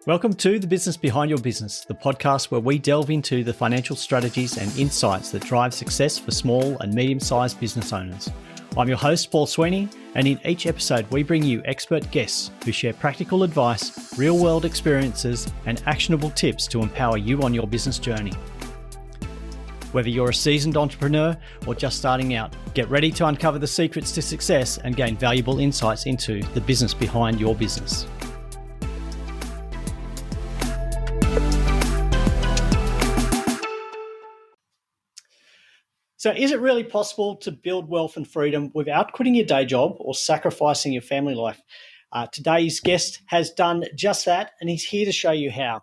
Welcome to The Business Behind Your Business, the podcast where we delve into the financial strategies and insights that drive success for small and medium-sized business owners. I'm your host, Paul Sweeney, and in each episode we bring you expert guests who share practical advice, real-world experiences, and actionable tips to empower you on your business journey. Whether you're a seasoned entrepreneur or just starting out, get ready to uncover the secrets to success and gain valuable insights into the business behind your business. So is it really possible to build wealth and freedom without quitting your day job or sacrificing your family life? Today's guest has done just that, and he's here to show you how.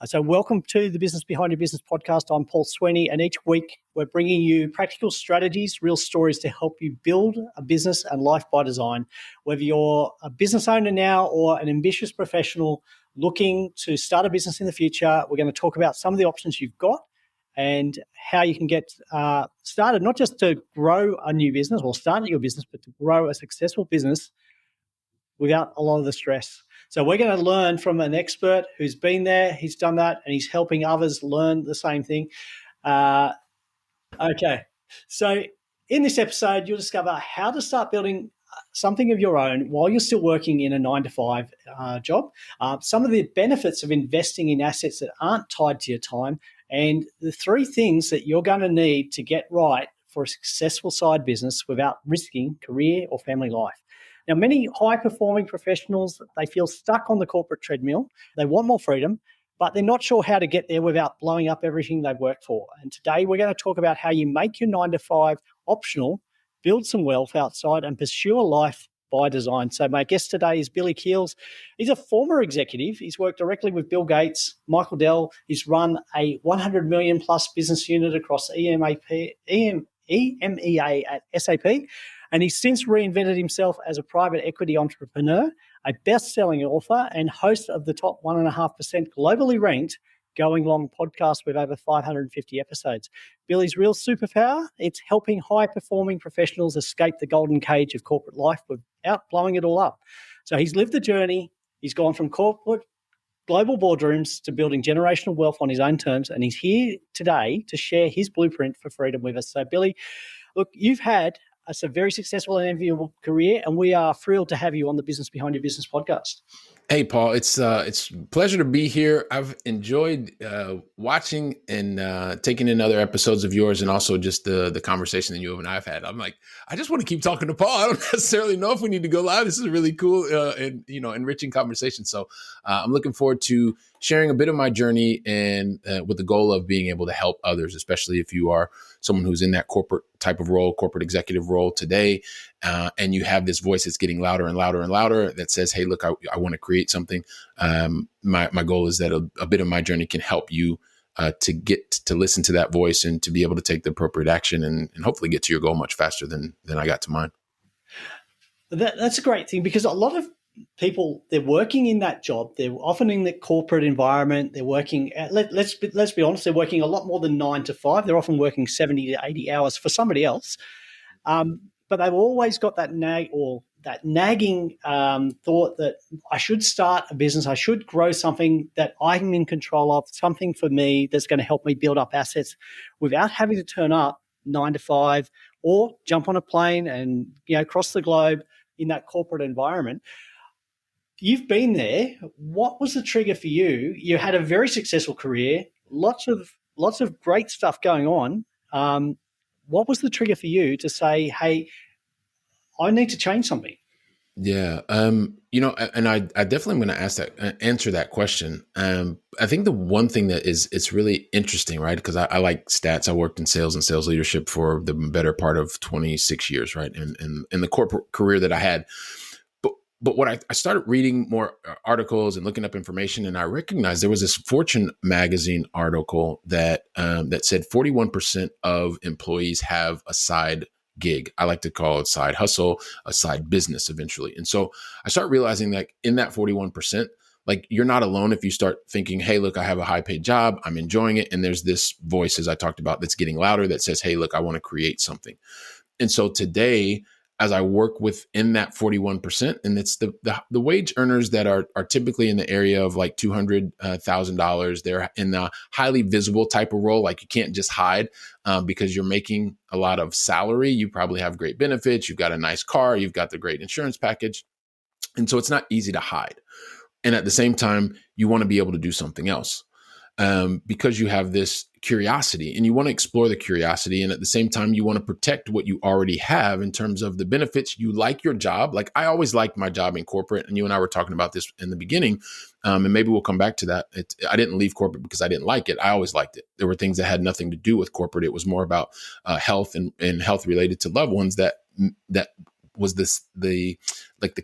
So welcome to the Business Behind Your Business podcast. I'm Paul Sweeney, and each week we're bringing you practical strategies, real stories to help you build a business and life by design. Whether you're a business owner now or an ambitious professional looking to start a business in the future, we're going to talk about some of the options you've got and how you can get started, not just to grow a new business or start your business, but to grow a successful business without a lot of the stress. So we're going to learn from an expert who's been there, he's done that, and he's helping others learn the same thing. Okay, so in this episode, you'll discover how to start building something of your own while you're still working in a 9-to-5 job, some of the benefits of investing in assets that aren't tied to your time, and the 3 things that you're going to need to get right for a successful side business without risking career or family life. Now, many high-performing professionals, they feel stuck on the corporate treadmill. They want more freedom, but they're not sure how to get there without blowing up everything they've worked for. And today we're going to talk about how you make your 9-to-5 optional, build some wealth outside, and pursue a life by design. So my guest today is Billy Keels. He's a former executive. He's worked directly with Bill Gates, Michael Dell. He's run a 100 million plus business unit across EMEA at SAP. And he's since reinvented himself as a private equity entrepreneur, a best-selling author, and host of the top 1.5% globally ranked Going Long podcast with over 550 episodes. Billy's real superpower, it's helping high-performing professionals escape the golden cage of corporate life without blowing it all up. So he's lived the journey. He's gone from corporate global boardrooms to building generational wealth on his own terms, and he's here today to share his blueprint for freedom with us. So Billy, look, you've had a very successful and enviable career, and we are thrilled to have you on the Business Behind Your Business podcast. Hey, Paul, it's a pleasure to be here. I've enjoyed watching and taking in other episodes of yours, and also just the conversation that you and I have had. I'm like, I just want to keep talking to Paul. I don't necessarily know if we need to go live. This is a really cool and enriching conversation. So I'm looking forward to sharing a bit of my journey, and with the goal of being able to help others, especially if you are someone who's in that corporate type of role, corporate executive role today, and you have this voice that's getting louder and louder and louder that says, hey, look, I want to create something. My goal is that a bit of my journey can help you to get to listen to that voice and to be able to take the appropriate action and hopefully get to your goal much faster than I got to mine. That's a great thing, because a lot of people, they're working in that job. They're often in the corporate environment. They're working, let's be honest, they're working a lot more than 9 to 5. They're often working 70 to 80 hours for somebody else. But they've always got that nagging thought that I should start a business. I should grow something that I'm in control of, something for me that's going to help me build up assets without having to turn up 9 to 5 or jump on a plane and, cross the globe in that corporate environment. You've been there. What was the trigger for you? You had a very successful career, lots of great stuff going on. What was the trigger for you to say, hey, I need to change something? Yeah. And I definitely am going to answer that question. I think the one thing that it's really interesting, right? Because I like stats. I worked in sales and sales leadership for the better part of 26 years, right? And in the corporate career that I had. But what I started reading more articles and looking up information, and I recognized there was this Fortune magazine article that said 41% of employees have a side gig. I like to call it side hustle, a side business eventually. And so I start realizing that in that 41%, like, you're not alone if you start thinking, hey, look, I have a high paid job. I'm enjoying it. And there's this voice, as I talked about, that's getting louder that says, hey, look, I want to create something. And so today as I work within that 41%, and it's the wage earners that are typically in the area of like $200,000. They're in the highly visible type of role. Like you can't just hide because you're making a lot of salary. You probably have great benefits. You've got a nice car. You've got the great insurance package. And so it's not easy to hide. And at the same time, you want to be able to do something else because you have this curiosity and you want to explore the curiosity. And at the same time, you want to protect what you already have in terms of the benefits. You like your job. Like I always liked my job in corporate. And you and I were talking about this in the beginning. And maybe we'll come back to that. I didn't leave corporate because I didn't like it. I always liked it. There were things that had nothing to do with corporate. It was more about health and health related to loved ones that was the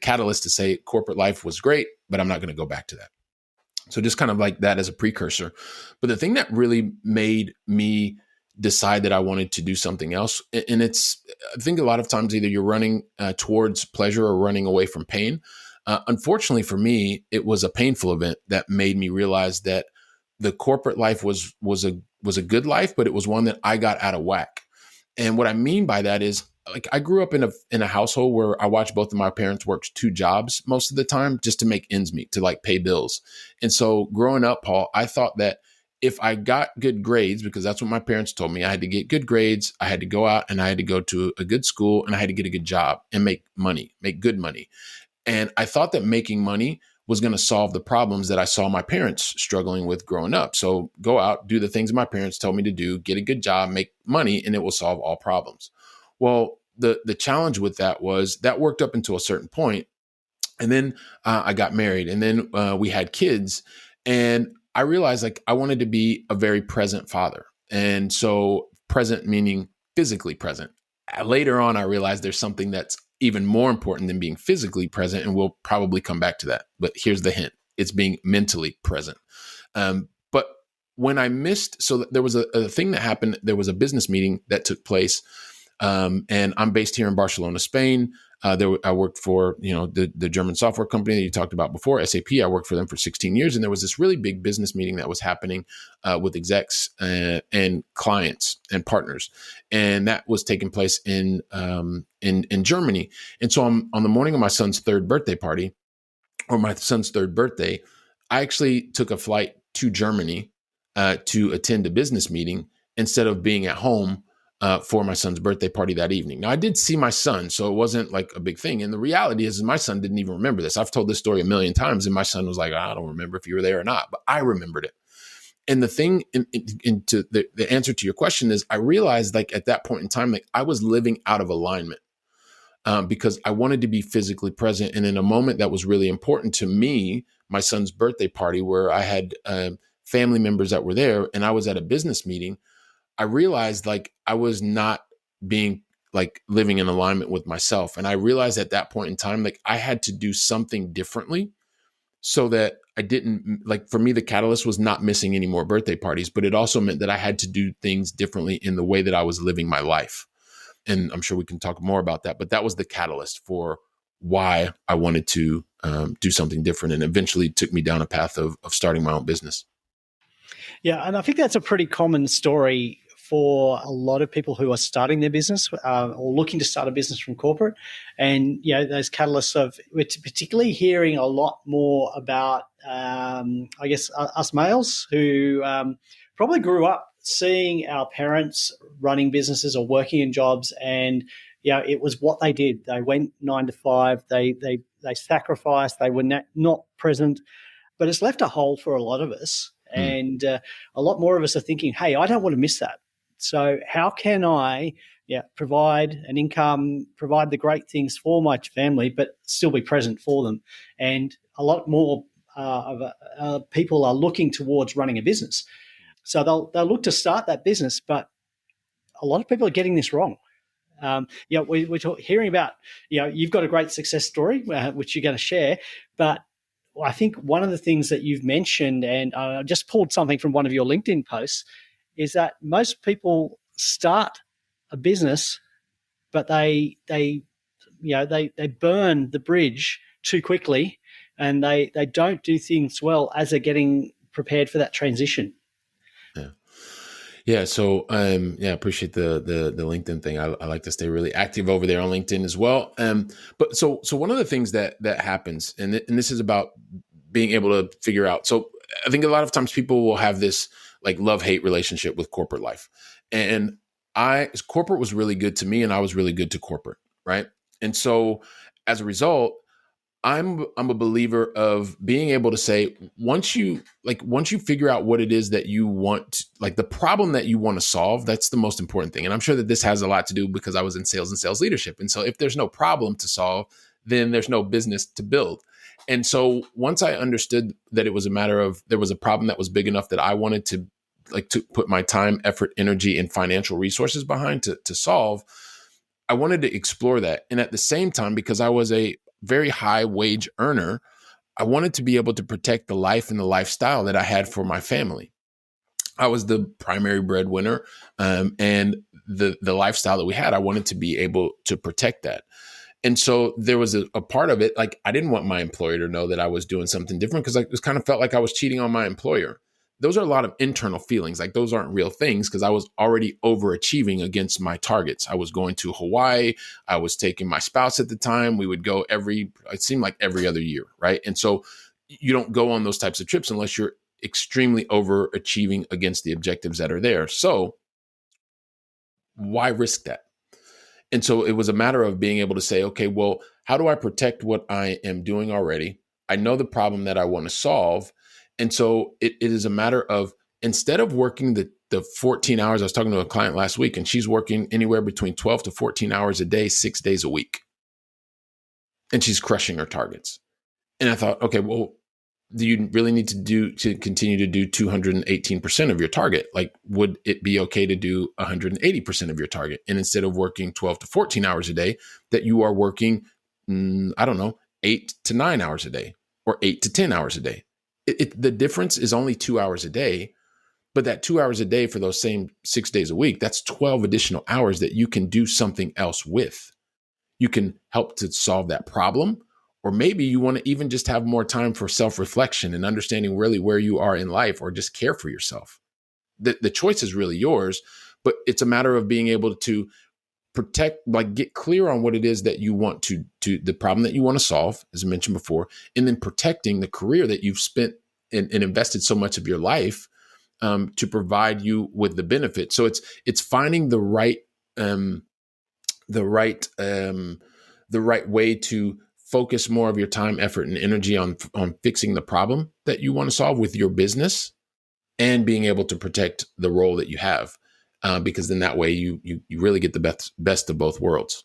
catalyst to say corporate life was great, but I'm not going to go back to that. So just kind of like that as a precursor. But the thing that really made me decide that I wanted to do something else, and I think a lot of times either you're running towards pleasure or running away from pain. Unfortunately for me, it was a painful event that made me realize that the corporate life was a good life, but it was one that I got out of whack. And what I mean by that is, like I grew up in a household where I watched both of my parents work 2 jobs most of the time just to make ends meet, to like pay bills. And so growing up, Paul, I thought that if I got good grades, because that's what my parents told me, I had to get good grades, I had to go out and I had to go to a good school and I had to get a good job and make good money. And I thought that making money was going to solve the problems that I saw my parents struggling with growing up. So go out, do the things my parents told me to do, get a good job, make money, and it will solve all problems. Well, the challenge with that was that worked up until a certain point. And then I got married and then we had kids. And I realized like I wanted to be a very present father. And so present meaning physically present. Later on, I realized there's something that's even more important than being physically present. And we'll probably come back to that. But here's the hint. It's being mentally present. But when I missed, so there was a thing that happened. There was a business meeting that took place. And I'm based here in Barcelona, Spain. I worked for, the German software company that you talked about before, SAP. I worked for them for 16 years. And there was this really big business meeting that was happening with execs and clients and partners. And that was taking place in Germany. And so on the morning of my son's third birthday, I actually took a flight to Germany to attend a business meeting instead of being at home for my son's birthday party that evening. Now, I did see my son, so it wasn't like a big thing. And the reality is my son didn't even remember this. I've told this story a million times, and my son was like, I don't remember if you were there or not, but I remembered it. And the thing, into the answer to your question is, I realized like at that point in time, like I was living out of alignment because I wanted to be physically present. And in a moment that was really important to me, my son's birthday party, where I had family members that were there, and I was at a business meeting, I realized like I was not being like living in alignment with myself. And I realized at that point in time, like I had to do something differently so that I didn't, like, for me, the catalyst was not missing any more birthday parties, but it also meant that I had to do things differently in the way that I was living my life. And I'm sure we can talk more about that, but that was the catalyst for why I wanted to do something different, and eventually took me down a path of starting my own business. Yeah, and I think that's a pretty common story for a lot of people who are starting their business or looking to start a business from corporate. And, those catalysts we're particularly hearing a lot more about, I guess, us males who probably grew up seeing our parents running businesses or working in jobs, and, it was what they did. They went 9 to 5, they sacrificed, they were not present, but it's left a hole for a lot of us. And a lot more of us are thinking, hey, I don't want to miss that. So how can I provide an income, provide the great things for my family, but still be present for them? And a lot more people are looking towards running a business. So they'll look to start that business, but a lot of people are getting this wrong. We're hearing about, you've got a great success story, which you're going to share, but I think one of the things that you've mentioned, and I just pulled something from one of your LinkedIn posts, is that most people start a business, but they burn the bridge too quickly, and they don't do things well as they're getting prepared for that transition. Yeah. So, yeah, appreciate the LinkedIn thing. I like to stay really active over there on LinkedIn as well. But so one of the things that happens, and this is about being able to figure out. So I think a lot of times people will have this like love-hate relationship with corporate life. And corporate was really good to me and I was really good to corporate. Right. And so as a result, I'm a believer of being able to say once you figure out what it is that you want, like the problem that you want to solve, that's the most important thing. And I'm sure that this has a lot to do because I was in sales and sales leadership. And so if there's no problem to solve, then there's no business to build. And so once I understood that it was a matter of there was a problem that was big enough that I wanted to put my time, effort, energy, and financial resources behind to solve, I wanted to explore that. And at the same time, because I was a very high wage earner, I wanted to be able to protect the life and the lifestyle that I had for my family. I was the primary breadwinner, and the lifestyle that we had, I wanted to be able to protect that. And so there was a part of it, like I didn't want my employer to know that I was doing something different because I just kind of felt like I was cheating on my employer. Those are a lot of internal feelings. Like those aren't real things because I was already overachieving against my targets. I was going to Hawaii. I was taking my spouse at the time. We would go it seemed like every other year, right? And so you don't go on those types of trips unless you're extremely overachieving against the objectives that are there. So why risk that? And so it was a matter of being able to say, okay, well, how do I protect what I am doing already? I know the problem that I want to solve. And so it is a matter of instead of working the 14 hours, I was talking to a client last week and she's working anywhere between 12 to 14 hours a day, 6 days a week. And she's crushing her targets. And I thought, okay, well, do you really need to continue to do 218% of your target? Like, would it be okay to do 180% of your target? And instead of working 12 to 14 hours a day, that you are working, I don't know, 8 to 9 hours a day or 8 to 10 hours a day. The difference is only 2 hours a day, but that 2 hours a day for those same 6 days a week, that's 12 additional hours that you can do something else with. You can help to solve that problem. Or maybe you want to even just have more time for self-reflection and understanding really where you are in life or just care for yourself. The choice is really yours, but it's a matter of being able to protect, like get clear on what it is that you want to the problem that you want to solve, as I mentioned before, and then protecting the career that you've spent and invested so much of your life to provide you with the benefit. So it's finding the right way to focus more of your time, effort, and energy on fixing the problem that you want to solve with your business and being able to protect the role that you have. Because then that way you really get the best of both worlds.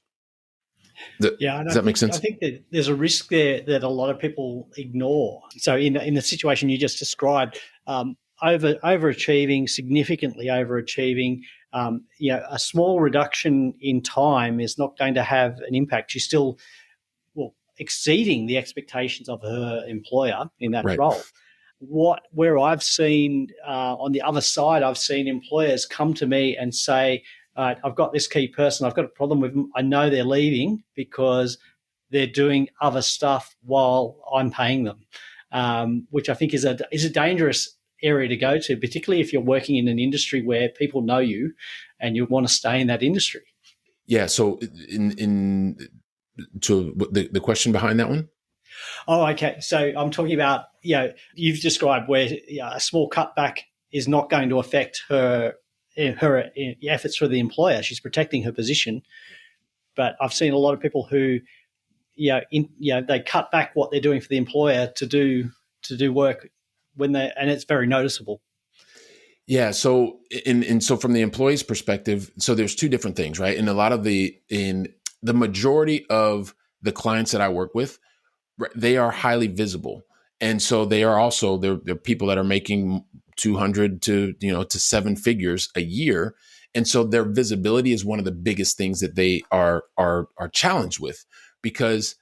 Does that make sense? I think that there's a risk there that a lot of people ignore. So in the situation you just described, overachieving, significantly overachieving, a small reduction in time is not going to have an impact. She's still exceeding the expectations of her employer in that right. role. Where I've seen on the other side, I've seen employers come to me and say, I've got this key person, I've got a problem with them. I know they're leaving because they're doing other stuff while I'm paying them, which I think is a dangerous area to go to, particularly if you're working in an industry where people know you and you want to stay in that industry. Yeah. So to the question behind that one? Oh, okay. So I'm talking about, you've described where a small cutback is not going to affect her efforts for the employer. She's protecting her position. But I've seen a lot of people who, they cut back what they're doing for the employer to do work and it's very noticeable. Yeah. So so from the employee's perspective, so there's two different things, right? And in the majority of the clients that I work with, they are highly visible. And so they are also, they're people that are making 200 to 7 figures a year. And so their visibility is one of the biggest things that they are challenged with because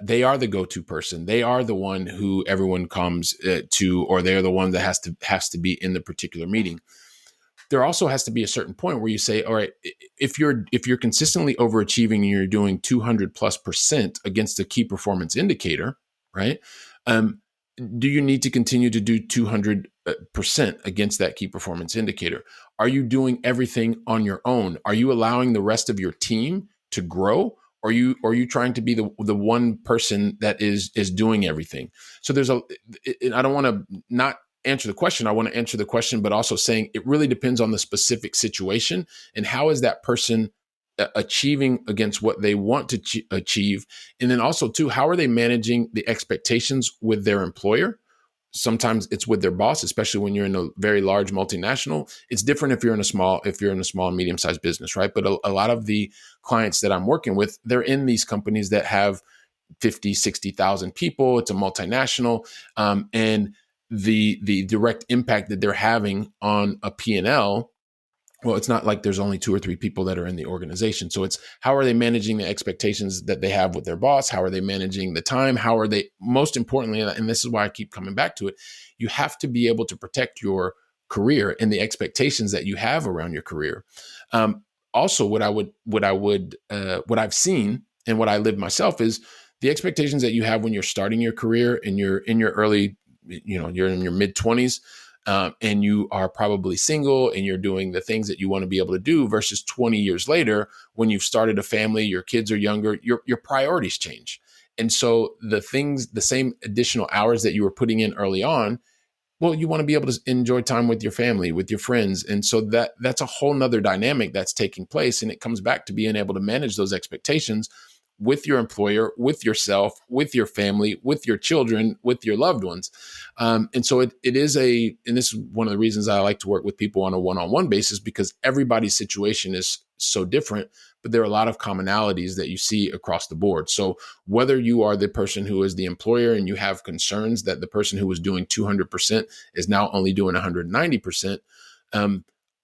they are the go-to person. They are the one who everyone comes to, or they're the one that has to be in the particular meeting. There also has to be a certain point where you say, all right, if you're consistently overachieving and you're doing 200+% against a key performance indicator, right? Do you need to continue to do 200% against that key performance indicator? Are you doing everything on your own? Are you allowing the rest of your team to grow? Or are you trying to be the one person that is doing everything? So I don't want to not answer the question. I want to answer the question, but also saying it really depends on the specific situation and how is that person achieving against what they want to achieve. And then also too, how are they managing the expectations with their employer? Sometimes it's with their boss, especially when you're in a very large multinational. It's different if you're in a small and medium-sized business, right? But a lot of the clients that I'm working with, they're in these companies that have 50, 60,000 people. It's a multinational. And the direct impact that they're having on a P&L, well, it's not like there's only 2 or 3 people that are in the organization. So it's how are they managing the expectations that they have with their boss? How are they managing the time? How are they, most importantly, and this is why I keep coming back to it, you have to be able to protect your career and the expectations that you have around your career. Also, what I've seen and what I live myself is the expectations that you have when you're starting your career and you're in your early, you're in your mid-20s. And you are probably single and you're doing the things that you want to be able to do versus 20 years later, when you've started a family, your kids are younger, your priorities change. And so the same additional hours that you were putting in early on, well, you want to be able to enjoy time with your family, with your friends. And so that's a whole nother dynamic that's taking place. And it comes back to being able to manage those expectations with your employer, with yourself, with your family, with your children, with your loved ones. And so it is and this is one of the reasons I like to work with people on a one-on-one basis, because everybody's situation is so different, but there are a lot of commonalities that you see across the board. So whether you are the person who is the employer and you have concerns that the person who was doing 200% is now only doing 190%,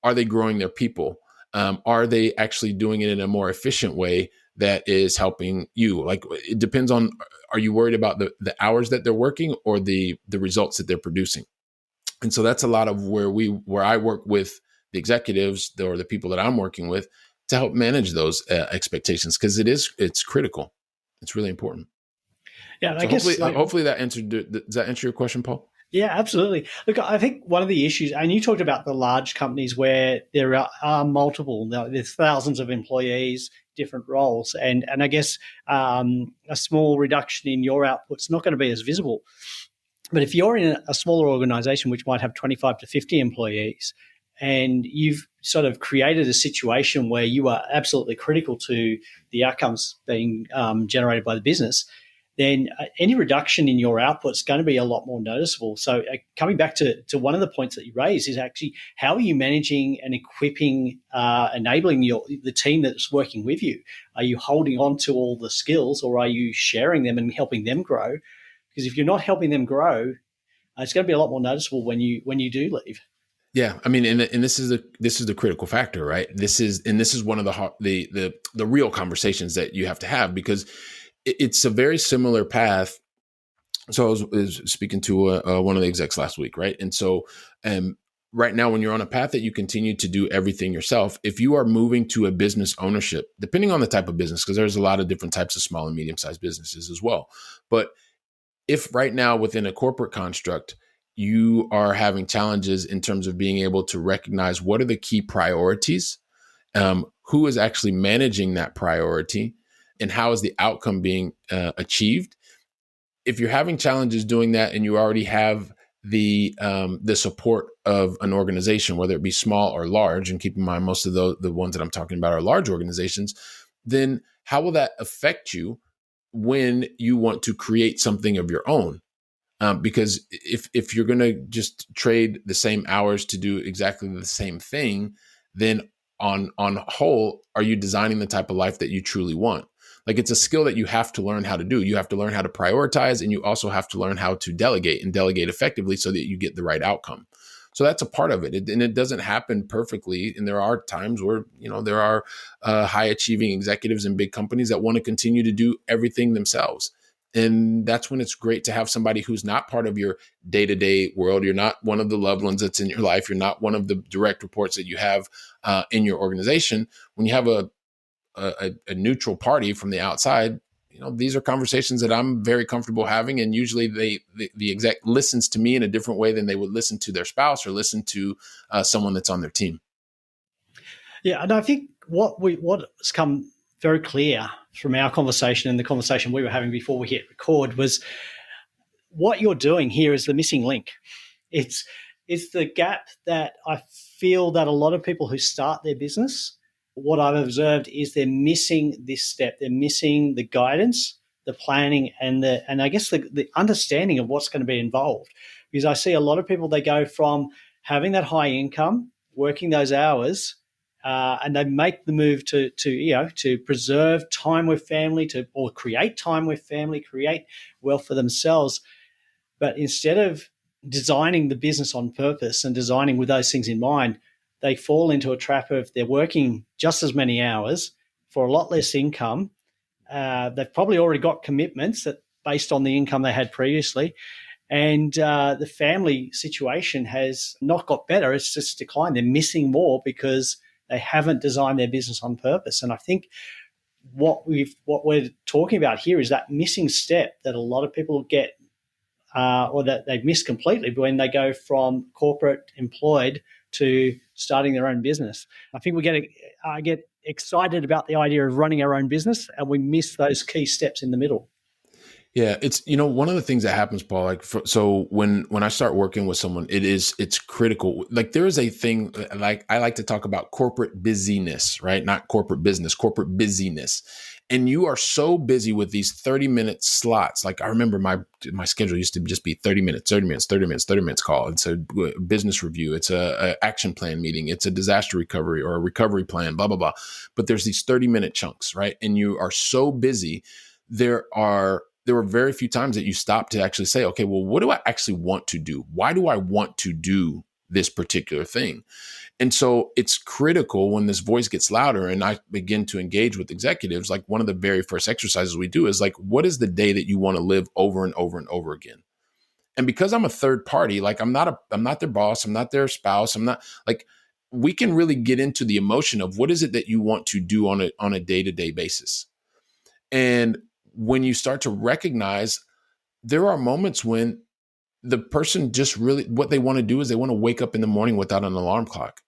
are they growing their people? Are they actually doing it in a more efficient way that is helping you? Like, it depends on, are you worried about the hours that they're working or the results that they're producing? And so that's a lot of where I work with the executives or the people that I'm working with to help manage those expectations, because it's critical. It's really important. Yeah, So hopefully that answered. Does that answer your question, Paul? Yeah, absolutely. Look, I think one of the issues, and you talked about the large companies where there are multiple, there's thousands of employees, different roles, and I guess a small reduction in your output's not going to be as visible. But if you're in a smaller organization which might have 25 to 50 employees, and you've sort of created a situation where you are absolutely critical to the outcomes being generated by the business, then any reduction in your output is going to be a lot more noticeable. So coming back to one of the points that you raised is actually, how are you managing and equipping, enabling the team that's working with you? Are you holding on to all the skills, or are you sharing them and helping them grow? Because if you're not helping them grow, it's going to be a lot more noticeable when you do leave. Yeah, I mean, and this is the critical factor, right? This is one of the real conversations that you have to have, because it's a very similar path. So I was speaking to one of the execs last week, right? And so right now, when you're on a path that you continue to do everything yourself, if you are moving to a business ownership, depending on the type of business, because there's a lot of different types of small and medium-sized businesses as well. But if right now within a corporate construct, you are having challenges in terms of being able to recognize what are the key priorities, who is actually managing that priority, and how is the outcome being achieved. If you're having challenges doing that, and you already have the support of an organization, whether it be small or large, and keep in mind most of the ones that I'm talking about are large organizations, then how will that affect you when you want to create something of your own? Because if you're going to just trade the same hours to do exactly the same thing, then on whole, are you designing the type of life that you truly want? Like, it's a skill that you have to learn how to do. You have to learn how to prioritize, and you also have to learn how to delegate and delegate effectively so that you get the right outcome. So that's a part of it. And it doesn't happen perfectly. And there are times where, there are high achieving executives in big companies that want to continue to do everything themselves. And that's when it's great to have somebody who's not part of your day-to-day world. You're not one of the loved ones that's in your life. You're not one of the direct reports that you have in your organization. When you have a neutral party from the outside, these are conversations that I'm very comfortable having. And usually the exec listens to me in a different way than they would listen to their spouse or listen to someone that's on their team. Yeah, and I think what's come very clear from our conversation and the conversation we were having before we hit record was what you're doing here is the missing link. It's it's the gap that I feel that a lot of people who start their business, what I've observed is they're missing this step. They're missing the guidance, the planning, and I guess the understanding of what's going to be involved. Because I see a lot of people, they go from having that high income, working those hours, and they make the move to preserve time with family, or create time with family, create wealth for themselves. But instead of designing the business on purpose and designing with those things in mind, they fall into a trap of they're working just as many hours for a lot less income. They've probably already got commitments that based on the income they had previously. And the family situation has not got better. It's just declined. They're missing more because they haven't designed their business on purpose. And I think what we're talking about here is that missing step that a lot of people get or that they've missed completely when they go from corporate employed to starting their own business. I think I get excited about the idea of running our own business, and we miss those key steps in the middle. Yeah, it's one of the things that happens, Paul. So when I start working with someone, it's critical. Like there is a thing like I like to talk about corporate busyness, right? Not corporate business, corporate busyness. And you are so busy with these 30-minute slots. Like I remember my schedule used to just be 30 minutes, 30 minutes, 30 minutes, 30 minutes call. It's a business review. It's a action plan meeting. It's a disaster recovery or a recovery plan, blah, blah, blah. But there's these 30-minute chunks, right? And you are so busy. There were very few times that you stop to actually say, okay, well, what do I actually want to do? Why do I want to do this particular thing? And so it's critical when this voice gets louder and I begin to engage with executives, like one of the very first exercises we do is like, what is the day that you want to live over and over and over again? And because I'm a third party, like I'm not their boss, I'm not their spouse, I'm not like, we can really get into the emotion of what is it that you want to do on a day-to-day basis. And when you start to recognize there are moments when the person just really, what they want to do is they want to wake up in the morning without an alarm clock.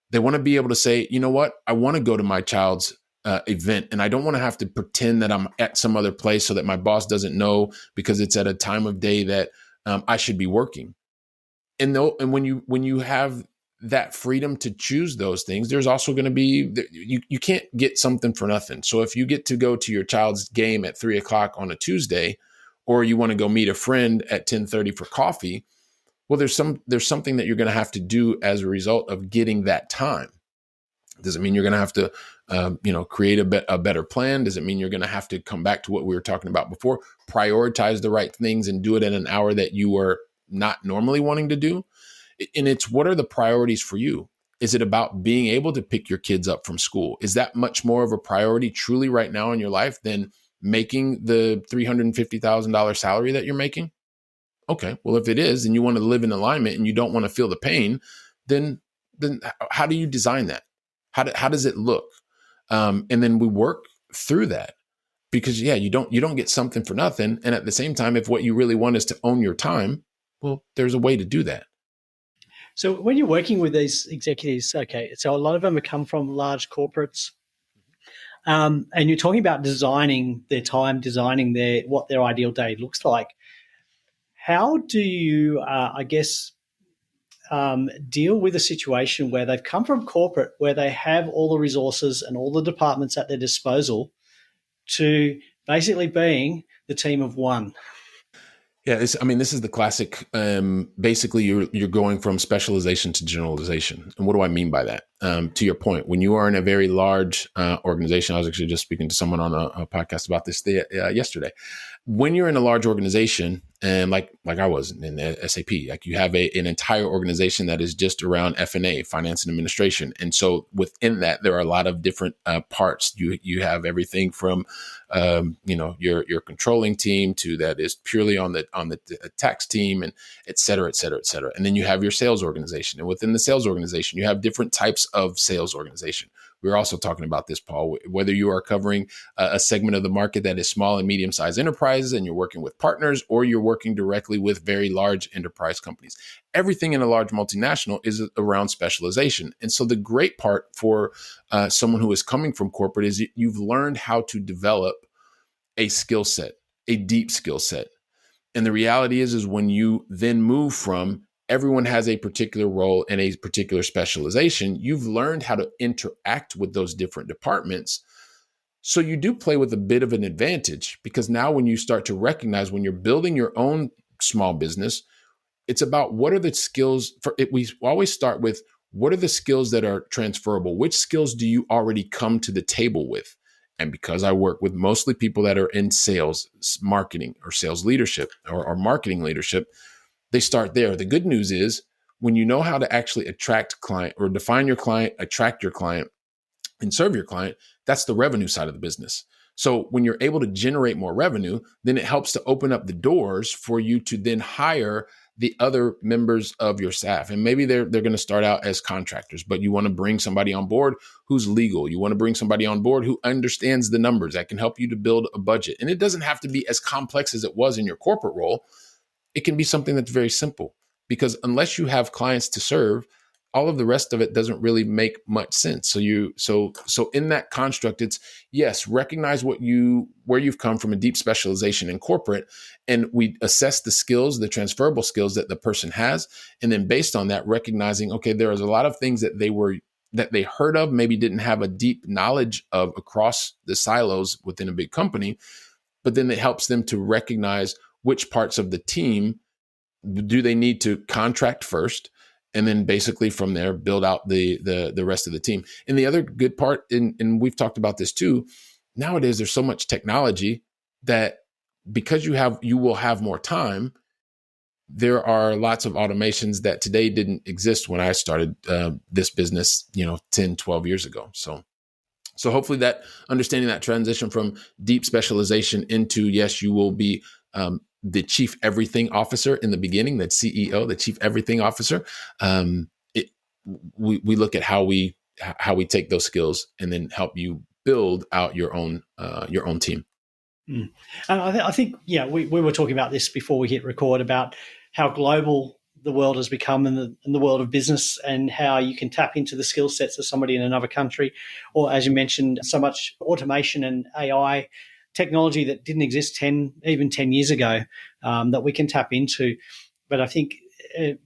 They want to be able to say, you know what, I want to go to my child's event and I don't want to have to pretend that I'm at some other place so that my boss doesn't know because it's at a time of day that I should be working. And when you have that freedom to choose those things, there's also going to be, you can't get something for nothing. So if you get to go to your child's game at 3:00 on a Tuesday, or you want to go meet a friend at 10:30 for coffee, well, there's something that you're going to have to do as a result of getting that time. Does it mean you're going to have to, create a better plan? Does it mean you're going to have to come back to what we were talking about before, prioritize the right things and do it at an hour that you are not normally wanting to do? And it's, what are the priorities for you? Is it about being able to pick your kids up from school? Is that much more of a priority truly right now in your life than making the $350,000 salary that you're making? Okay, well, if it is, and you want to live in alignment and you don't want to feel the pain, then how do you design that? How does it look? And then we work through that, because you don't get something for nothing. And at the same time, if what you really want is to own your time, well, there's a way to do that. So when you're working with these executives, okay, so a lot of them have come from large corporates, and you're talking about designing their time, designing what their ideal day looks like. How do you, deal with a situation where they've come from corporate, where they have all the resources and all the departments at their disposal, to basically being the team of one? Yeah, this is the classic. Basically, you're going from specialization to generalization. And what do I mean by that? To your point, when you are in a very large organization, I was actually just speaking to someone on a podcast about this yesterday. When you're in a large organization, and like I was in the SAP, like you have an entire organization that is just around F&A, finance and administration, and so within that there are a lot of different parts. You have everything from your controlling team to that is purely on the tax team, and et cetera, et cetera, et cetera. And then you have your sales organization, and within the sales organization, you have different types of sales organization. we're also talking about this, Paul, whether you are covering a segment of the market that is small and medium-sized enterprises and you're working with partners, or you're working directly with very large enterprise companies. Everything in a large multinational is around specialization. And so the great part for someone who is coming from corporate is you've learned how to develop a skill set, a deep skill set. And the reality is when you then move from everyone has a particular role and a particular specialization, you've learned how to interact with those different departments. So you do play with a bit of an advantage, because now when you start to recognize when you're building your own small business, it's about what are the skills for it. We always start with what are the skills that are transferable? Which skills do you already come to the table with? And because I work with mostly people that are in sales, marketing, or sales leadership, or marketing leadership, they start there. The good news is when you know how to actually attract client, or define your client, attract your client, and serve your client, that's the revenue side of the business. So when you're able to generate more revenue, then it helps to open up the doors for you to then hire the other members of your staff. And maybe they're going to start out as contractors, but you want to bring somebody on board who's legal. You want to bring somebody on board who understands the numbers, that can help you to build a budget. And it doesn't have to be as complex as it was in your corporate role. It can be something that's very simple, because unless you have clients to serve, all of the rest of it doesn't really make much sense. So in that construct, it's yes, recognize where you've come from, a deep specialization in corporate, and we assess the skills, the transferable skills that the person has, and then based on that, recognizing, okay, there is a lot of things that they heard of, maybe didn't have a deep knowledge of across the silos within a big company, but then it helps them to recognize which parts of the team do they need to contract first, and then basically from there build out the rest of the team. And the other good part, and we've talked about this too, nowadays there's so much technology that because you will have more time, there are lots of automations that today didn't exist when I started this business, 10, 12 years ago. So hopefully that understanding that transition from deep specialization into, yes, you will be the chief everything officer in the beginning, that CEO, the chief everything officer. We look at how we take those skills and then help you build out your own team. And I think, we were talking about this before we hit record about how global the world has become in the world of business, and how you can tap into the skill sets of somebody in another country, or as you mentioned, so much automation and AI technology that didn't exist 10 years ago that we can tap into. But I think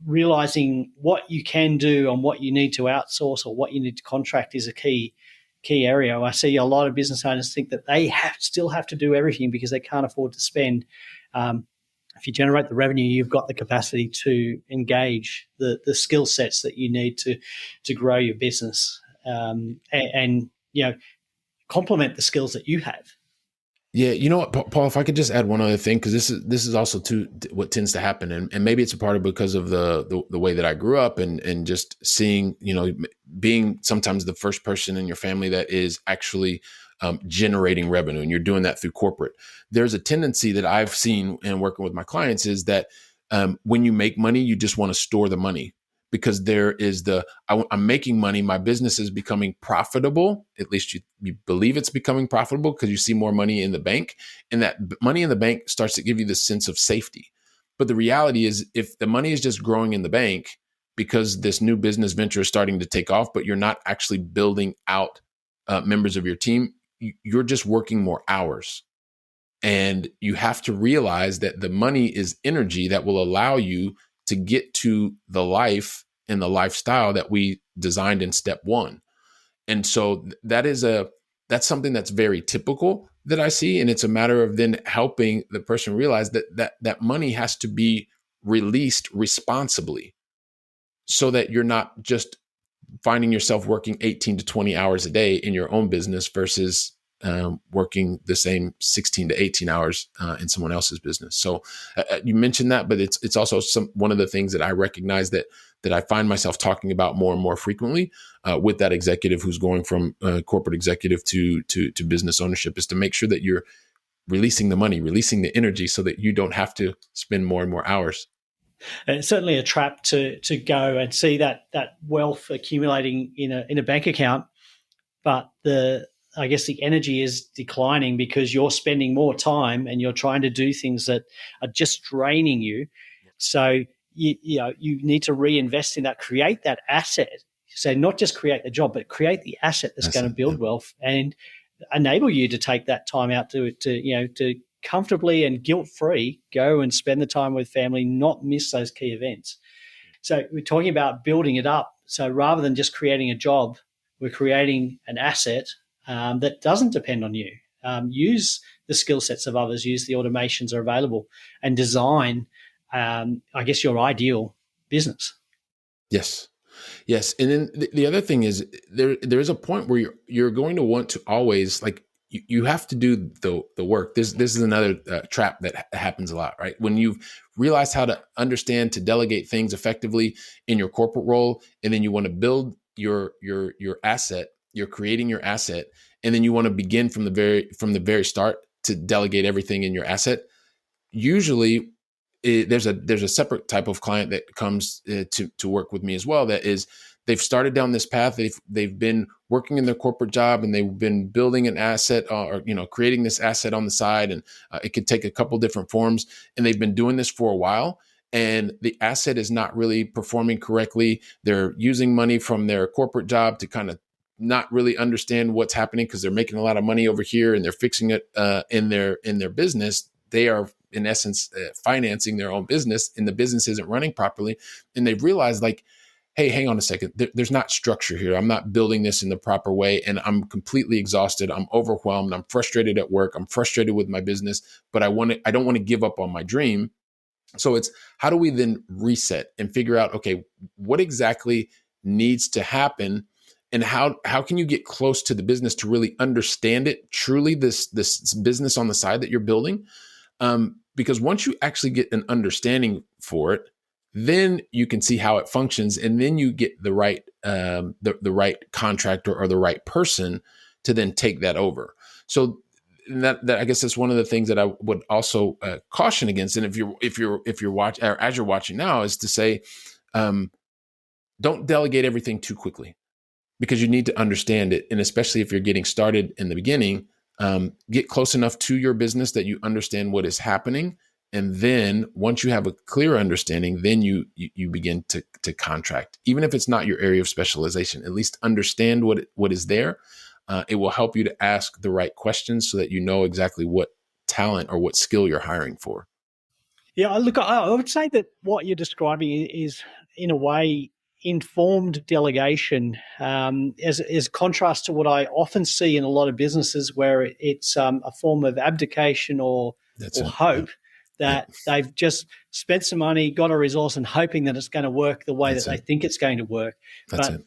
realizing what you can do and what you need to outsource or what you need to contract is a key area. I see a lot of business owners think that they still have to do everything because they can't afford to spend. If you generate the revenue, you've got the capacity to engage the skill sets that you need to grow your business and complement the skills that you have. Yeah, you know what, Paul, if I could just add one other thing, because this is also too what tends to happen, and maybe it's a part of because of the way that I grew up and just seeing, being sometimes the first person in your family that is actually generating revenue, and you're doing that through corporate. There's a tendency that I've seen in working with my clients is that when you make money, you just want to store the money, because there is I'm making money, my business is becoming profitable. At least you believe it's becoming profitable because you see more money in the bank, and that money in the bank starts to give you this sense of safety. But the reality is, if the money is just growing in the bank because this new business venture is starting to take off, but you're not actually building out members of your team, you're just working more hours. And you have to realize that the money is energy that will allow you to get to the life and the lifestyle that we designed in step one. And so that's something that's very typical that I see. And it's a matter of then helping the person realize that money has to be released responsibly, so that you're not just finding yourself working 18 to 20 hours a day in your own business versus working the same 16 to 18 hours in someone else's business. So you mentioned that, but it's also one of the things that I recognize that I find myself talking about more and more frequently with that executive who's going from corporate executive to business ownership, is to make sure that you're releasing the money, releasing the energy, so that you don't have to spend more and more hours. And it's certainly a trap to go and see that wealth accumulating in a bank account, but I guess the energy is declining because you're spending more time and you're trying to do things that are just draining you. So you need to reinvest in that, create that asset. So not just create the job, but create the asset that's going to build wealth and enable you to take that time out to comfortably and guilt-free go and spend the time with family, not miss those key events. So we're talking about building it up. So rather than just creating a job, we're creating an asset that doesn't depend on you. Use the skill sets of others, use the automations that are available, and design, I guess, your ideal business. Yes. Yes. And then the other thing is there is a point where you're going to want to always, like, you have to do the work. This is another trap that happens a lot, right? When you've realized how to understand to delegate things effectively in your corporate role, and then you want to build your asset, you're creating your asset, and then you want to begin from the very start to delegate everything in your asset. Usually, there's a separate type of client that comes to work with me as well. That is, they've started down this path. They've been working in their corporate job, and they've been building an asset or creating this asset on the side, and it could take a couple different forms. And they've been doing this for a while, and the asset is not really performing correctly. They're using money from their corporate job to kind of not really understand what's happening because they're making a lot of money over here, and they're fixing it in their business. They are, in essence, financing their own business, and the business isn't running properly. And they've realized, like, hey, hang on a second. There's not structure here. I'm not building this in the proper way, and I'm completely exhausted. I'm overwhelmed. I'm frustrated at work. I'm frustrated with my business, but I don't want to give up on my dream. So it's, how do we then reset and figure out, okay, what exactly needs to happen, and how can you get close to the business to really understand it truly, this business on the side that you're building? Because once you actually get an understanding for it, then you can see how it functions, and then you get the right the right contractor or the right person to then take that over. So that I guess that's one of the things that I would also caution against. And if you're watching, or as you're watching now, is to say, don't delegate everything too quickly, because you need to understand it, and especially if you're getting started in the beginning. Get close enough to your business that you understand what is happening. And then once you have a clear understanding, then you begin to contract. Even if it's not your area of specialization, at least understand what is there. It will help you to ask the right questions so that you know exactly what talent or what skill you're hiring for. Yeah, look, I would say that what you're describing is, in a way, informed delegation, as contrast to what I often see in a lot of businesses, where it's a form of abdication or hope that they've just spent some money, got a resource, and hoping that it's going to work the way that they think it's going to work. But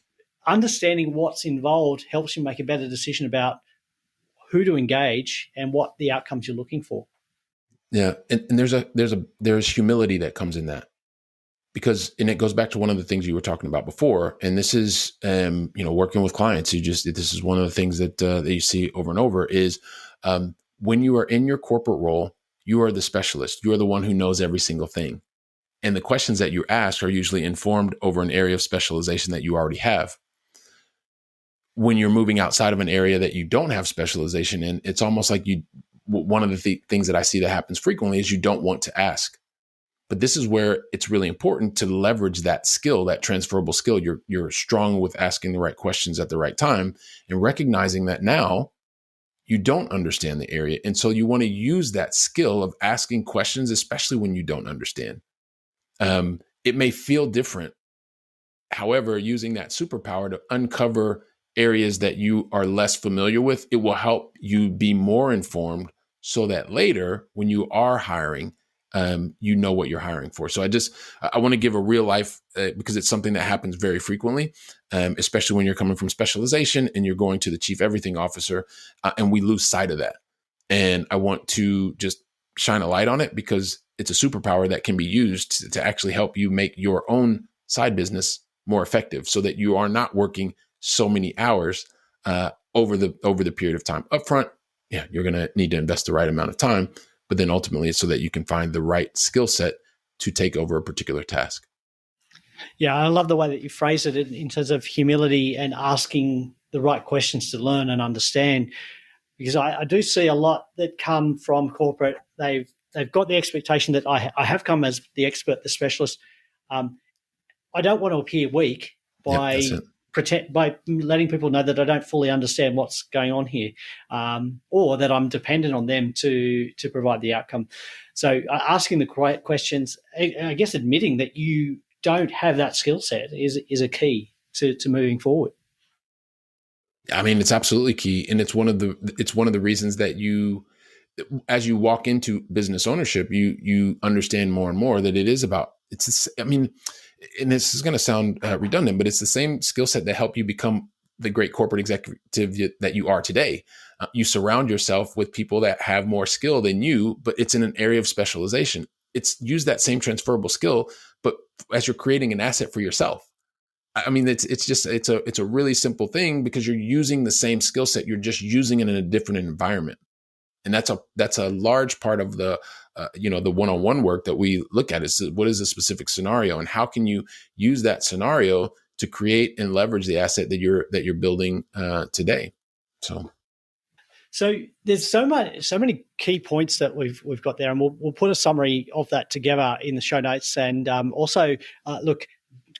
understanding what's involved helps you make a better decision about who to engage and what the outcomes you're looking for. Yeah, and there's humility that comes in that. Because, and it goes back to one of the things you were talking about before, and this is, working with clients. This is one of the things that you see over and over is, when you are in your corporate role, you are the specialist. You are the one who knows every single thing, and the questions that you ask are usually informed over an area of specialization that you already have. When you're moving outside of an area that you don't have specialization in, it's almost like one of the things that I see that happens frequently is you don't want to ask. But this is where it's really important to leverage that skill, that transferable skill. You're strong with asking the right questions at the right time and recognizing that now you don't understand the area. And so you want to use that skill of asking questions, especially when you don't understand. It may feel different. However, using that superpower to uncover areas that you are less familiar with, it will help you be more informed so that later when you are hiring, you know what you're hiring for. So I want to give a real life, because it's something that happens very frequently, especially when you're coming from specialization and you're going to the chief everything officer, and we lose sight of that. And I want to just shine a light on it, because it's a superpower that can be used to actually help you make your own side business more effective, so that you are not working so many hours over the period of time. Upfront, yeah, you're going to need to invest the right amount of time. But then ultimately it's so that you can find the right skill set to take over a particular task. Yeah, I love the way that you phrase it in terms of humility and asking the right questions to learn and understand. Because I do see a lot that come from corporate. They've got the expectation that I have come as the expert, the specialist. I don't want to appear weak by by letting people know that I don't fully understand what's going on here, or that I'm dependent on them to provide the outcome. So asking the correct questions, I guess admitting that you don't have that skill set is a key to moving forward. I mean, it's absolutely key, and it's one of the reasons that you, as you walk into business ownership, you understand more and more that it is about. I mean, and this is going to sound redundant, but it's the same skill set that help you become the great corporate executive that you are today. You surround yourself with people that have more skill than you, but it's in an area of specialization. It's use that same transferable skill, but as you're creating an asset for yourself. I mean, it's a really simple thing because you're using the same skill set. You're just using it in a different environment. And that's a large part of the, the one-on-one work that we look at is what is a specific scenario and how can you use that scenario to create and leverage the asset that you're building today. So there's so many key points that we've got there, and we'll put a summary of that together in the show notes. And also, look,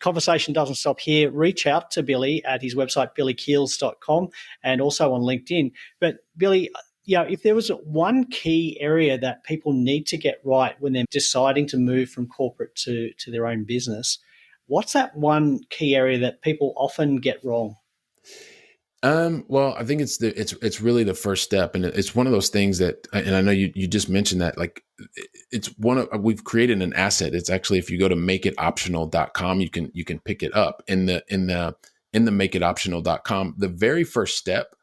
conversation doesn't stop here. Reach out to Billy at his website, billykeels.com, and also on LinkedIn. But Billy, if there was one key area that people need to get right when they're deciding to move from corporate to their own business, what's that one key area that people often get wrong? Well, I think it's really the first step, and it's one of those things that, and I know you just mentioned that, like we've created an asset. It's actually, if you go to makeitoptional.com, you can pick it up in the makeitoptional.com. The very first step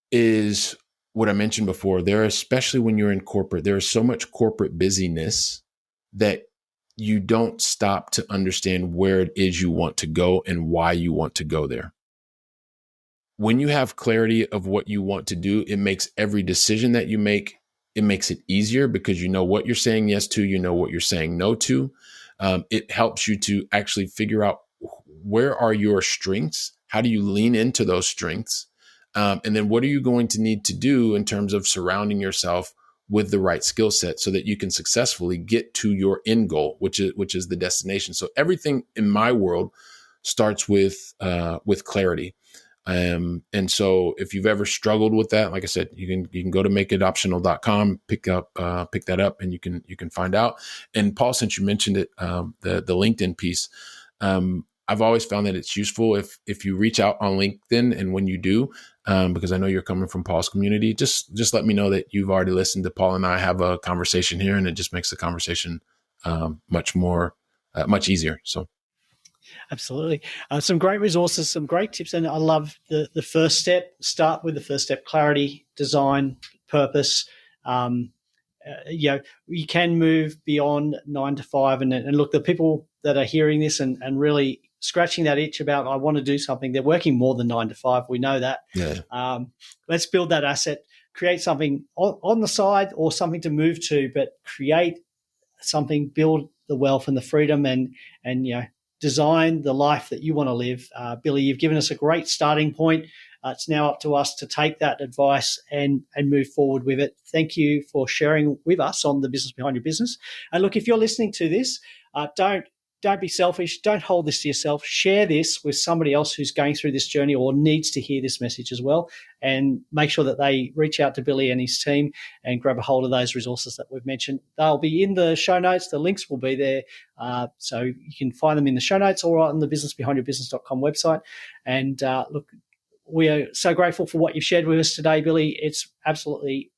is what I mentioned before. Especially when you're in corporate, there is so much corporate busyness that you don't stop to understand where it is you want to go and why you want to go there. When you have clarity of what you want to do, it makes every decision that you make, it makes it easier because you know what you're saying yes to, you know what you're saying no to. It helps you to actually figure out where are your strengths? How do you lean into those strengths? And then what are you going to need to do in terms of surrounding yourself with the right skill set so that you can successfully get to your end goal, which is the destination. So everything in my world starts with clarity. And so if you've ever struggled with that, like I said, you can go to makeitoptional.com, pick that up, and you can find out. And Paul, since you mentioned it, the LinkedIn piece, I've always found that it's useful if you reach out on LinkedIn, and when you do, because I know you're coming from Paul's community, just let me know that you've already listened to Paul and I have a conversation here, and it just makes the conversation much easier. So. Absolutely. Some great resources, some great tips. And I love the first step. Start with the first step: clarity, design, purpose. You can move beyond 9 to 5. And look, the people that are hearing this and really scratching that itch about, I want to do something, they're working more than 9 to 5. We know that. Yeah. Let's build that asset, create something on the side or something to move to, but create something, build the wealth and the freedom and design the life that you want to live. Billy, you've given us a great starting point. It's now up to us to take that advice and move forward with it. Thank you for sharing with us on the business behind your business. And look, if you're listening to this, don't be selfish. Don't hold this to yourself. Share this with somebody else who's going through this journey or needs to hear this message as well. And make sure that they reach out to Billy and his team and grab a hold of those resources that we've mentioned. They'll be in the show notes. The links will be there. So you can find them in the show notes or on the businessbehindyourbusiness.com website. And look, we are so grateful for what you've shared with us today, Billy. It's absolutely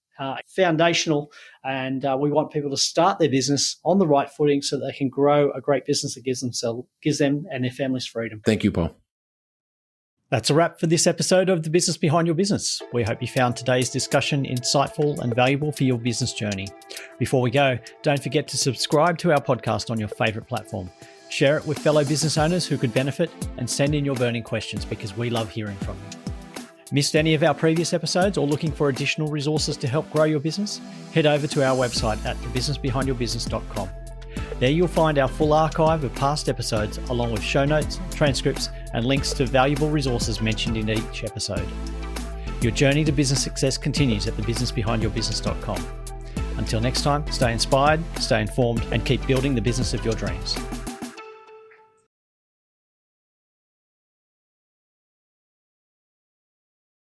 foundational, and we want people to start their business on the right footing so that they can grow a great business that gives them and their families freedom. Thank you, Paul. That's a wrap for this episode of The Business Behind Your Business. We hope you found today's discussion insightful and valuable for your business journey. Before we go, don't forget to subscribe to our podcast on your favourite platform. Share it with fellow business owners who could benefit, and send in your burning questions because we love hearing from you. Missed any of our previous episodes or looking for additional resources to help grow your business? Head over to our website at thebusinessbehindyourbusiness.com. There you'll find our full archive of past episodes along with show notes, transcripts, and links to valuable resources mentioned in each episode. Your journey to business success continues at thebusinessbehindyourbusiness.com. Until next time, stay inspired, stay informed, and keep building the business of your dreams.